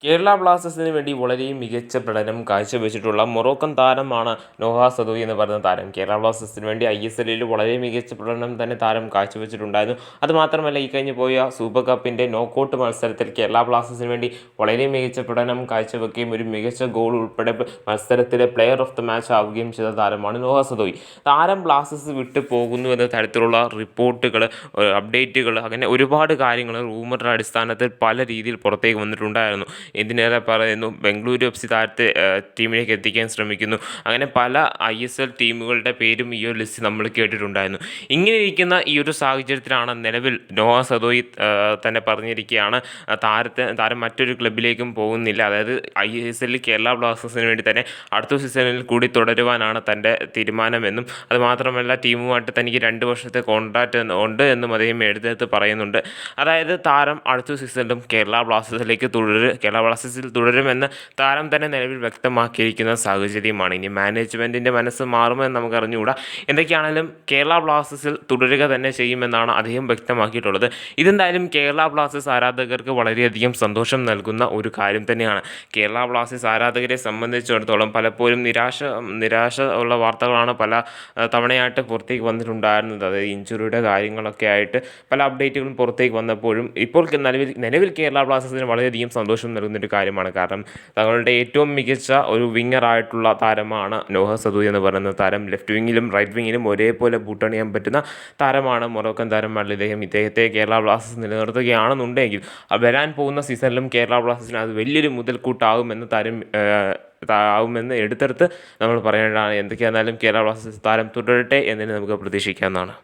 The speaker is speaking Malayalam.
കേരള ബ്ലാസ്റ്റേഴ്സിന് വേണ്ടി വളരെ മികച്ച പ്രകടനം കാഴ്ചവെച്ചിട്ടുള്ള മൊറോക്കൻ താരമാണ് നോഹ സദോയി എന്ന് പറയുന്ന താരം. കേരള ബ്ലാസ്റ്റേഴ്സിന് വേണ്ടി ISL വളരെ മികച്ച പ്രകടനം തന്നെ താരം കാഴ്ചവെച്ചിട്ടുണ്ടായിരുന്നു. അതുമാത്രമല്ല, ഈ കഴിഞ്ഞ് പോയ സൂപ്പർ കപ്പിൻ്റെ നോക്കൗട്ട് മത്സരത്തിൽ കേരള ബ്ലാസ്റ്റേഴ്സിന് വേണ്ടി വളരെ മികച്ച പ്രകടനം കാഴ്ചവെക്കുകയും ഒരു മികച്ച ഗോൾ ഉൾപ്പെടെ മത്സരത്തിലെ പ്ലെയർ ഓഫ് ദ മാച്ച് ആവുകയും ചെയ്ത താരമാണ് നോഹ സദോയി. താരം ബ്ലാസ്റ്റേഴ്സ് വിട്ടു പോകുന്നു എന്ന തരത്തിലുള്ള റിപ്പോർട്ടുകൾ, അപ്ഡേറ്റുകൾ, അങ്ങനെ ഒരുപാട് കാര്യങ്ങൾ റൂമറുടെ അടിസ്ഥാനത്തിൽ പല രീതിയിൽ പുറത്തേക്ക് വന്നിട്ടുണ്ടായിരുന്നു. എന്തിനേറെ പറയുന്നു, ബംഗളൂരു FC താരത്തെ ടീമിലേക്ക് എത്തിക്കാൻ ശ്രമിക്കുന്നു. അങ്ങനെ പല ISL ടീമുകളുടെ പേരും ഈ ഒരു ലിസ്റ്റ് നമ്മൾ കേട്ടിട്ടുണ്ടായിരുന്നു. ഇങ്ങനെ ഇരിക്കുന്ന ഈ ഒരു സാഹചര്യത്തിലാണ് നിലവിൽ നോഹ സദോയി തന്നെ പറഞ്ഞിരിക്കുകയാണ് താരം മറ്റൊരു ക്ലബിലേക്കും പോകുന്നില്ല. അതായത് ISL കേരള ബ്ലാസ്റ്റേഴ്സിന് വേണ്ടി തന്നെ അടുത്ത സീസണിൽ കൂടി തുടരുവാനാണ് തൻ്റെ തീരുമാനമെന്നും അതുമാത്രമല്ല ടീമുമായിട്ട് തനിക്ക് 2 വർഷത്തെ കോൺട്രാക്റ്റ് ഉണ്ട് എന്നും അദ്ദേഹം എഴുന്നേറ്റ് പറയുന്നുണ്ട്. അതായത് താരം അടുത്ത സീസണിലും കേരള ബ്ലാസ്റ്റേഴ്സിൽ തുടരുമെന്ന് താരം തന്നെ നിലവിൽ വ്യക്തമാക്കിയിരിക്കുന്ന സാഹചര്യമാണ്. ഇനി മാനേജ്മെൻറ്റിൻ്റെ മനസ്സ് മാറുമെന്ന് നമുക്ക് അറിഞ്ഞുകൂടാ. എന്തൊക്കെയാണെങ്കിലും കേരള ബ്ലാസ്റ്റേഴ്സിൽ തുടരുക തന്നെ ചെയ്യുമെന്നാണ് അദ്ദേഹം വ്യക്തമാക്കിയിട്ടുള്ളത്. ഇതെന്തായാലും കേരള ബ്ലാസ്റ്റേഴ്സ് ആരാധകർക്ക് വളരെയധികം സന്തോഷം നൽകുന്ന ഒരു കാര്യം തന്നെയാണ്. കേരള ബ്ലാസ്റ്റേഴ്സ് ആരാധകരെ സംബന്ധിച്ചിടത്തോളം പലപ്പോഴും നിരാശ ഉള്ള വാർത്തകളാണ് പല തവണയായിട്ട് പുറത്തേക്ക് വന്നിട്ടുണ്ടായിരുന്നത്. അതായത് ഇഞ്ചുറിയുടെ കാര്യങ്ങളൊക്കെ ആയിട്ട് പല അപ്ഡേറ്റുകളും പുറത്തേക്ക് വന്നപ്പോഴും ഇപ്പോൾ നിലവിൽ കേരള ബ്ലാസ്റ്റേഴ്സിന് വളരെയധികം സന്തോഷം നൽകുന്നൊരു കാര്യമാണ്. കാരണം തങ്ങളുടെ ഏറ്റവും മികച്ച ഒരു വിങ്ങറായിട്ടുള്ള താരമാണ് നോഹ സദോയി എന്ന് പറയുന്ന താരം. ലെഫ്റ്റ് വിങ്ങിലും റൈറ്റ് വിങ്ങിലും ഒരേപോലെ ബൂട്ടണിയാൻ പറ്റുന്ന താരമാണ് മൊറോക്കൻ താരമാണ് ഇദ്ദേഹത്തെ കേരള ബ്ലാസ്റ്റേഴ്സ് നിലനിർത്തുകയാണെന്നുണ്ടെങ്കിൽ വരാൻ പോകുന്ന സീസണിലും കേരള ബ്ലാസ്റ്റേഴ്സിന് അത് വലിയൊരു മുതൽക്കൂട്ടാവുമെന്ന് ആവുമെന്ന് എടുത്തെടുത്ത് നമ്മൾ പറയേണ്ടതാണ്. എന്തൊക്കെയാണെന്നാലും കേരള ബ്ലാസ്റ്റേഴ്സ് താരം തുടരട്ടെ എന്നതിന് നമുക്ക് പ്രതീക്ഷിക്കാവുന്നതാണ്.